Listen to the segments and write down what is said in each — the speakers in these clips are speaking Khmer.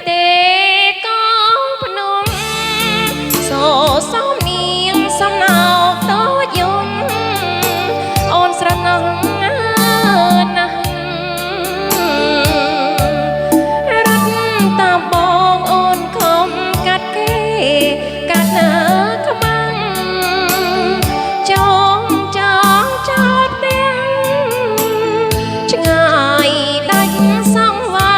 ទេក៏ភ្នំសោសំនាងសំណោតូចយំអូនស្រណោះណាស់រត់តាមបងអូនខំកាត់គេកាត់ណាខ្មាំងចងចោតទាំងឆ្ងាយដាច់សង្វា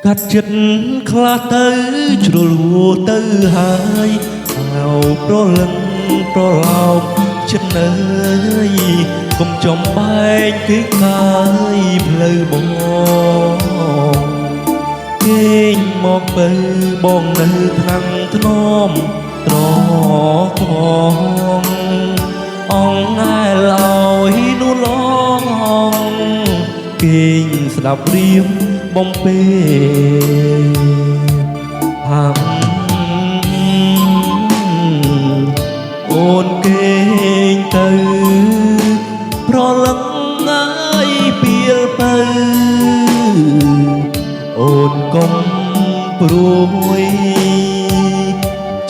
កាត់ចិត្តខ្លះទៅជ្រុលហួរទៅហើយអោប្រលឹងប្រឡោកចិត្តអើយកុំចំបែកគេកាយផ្លូវបងគេងមកបើបងនៅថ្នាំងធ្នមត្រផងអងឯលឲ្យនោះឡងគេងស្ដាប់រៀមបំពេហាំអូនគេងទៅប្រលឹងហើយពៀលទៅអូនកុំព្រួយ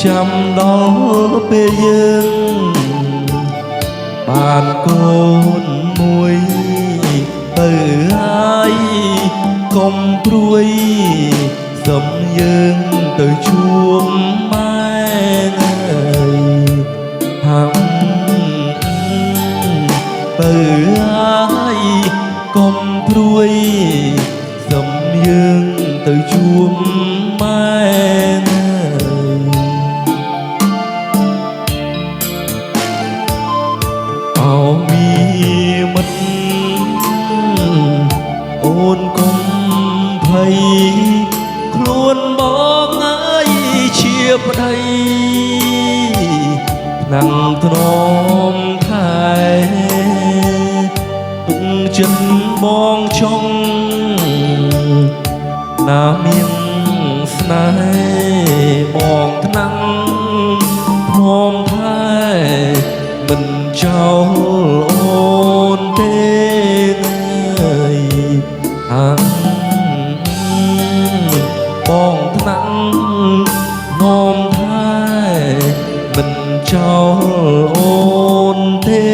ចាំដល់ពេលយើងបានកូនមួយទៅហើយកុំព្រួយសុំយើងទៅជួបម៉ែហាំទៅហើយកុំព្រួយសុំយើងទៅជួបម៉ែអោមានមិត្តអូនកុំភ័យខ្លួនបងអើយជាប្តីថ្នាំងធ្នមខែទុកចិត្តបងចង់ណាមានស្នេហ៍បងថ្នាំងធ្នមខែមិនចោលអូនទេបងថ្នាំងនោមថែមិនចោលអូនទេ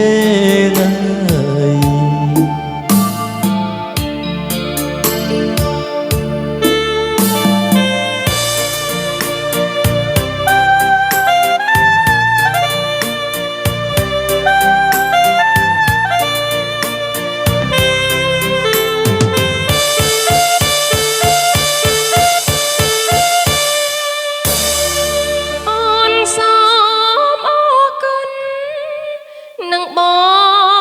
នឹងប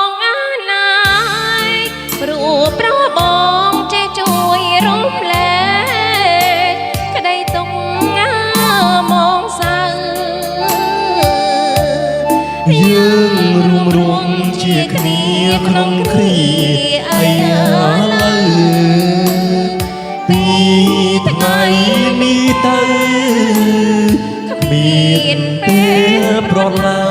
ងអាណាយព្រោះប្របងចេះជួយរំលែកក្តីទុកមកសៅយើងរួមជាគ្នាក្នុងគ្រាអីឡើយពីថ្ងៃនេះទៅគ្មានពេលប្រឡា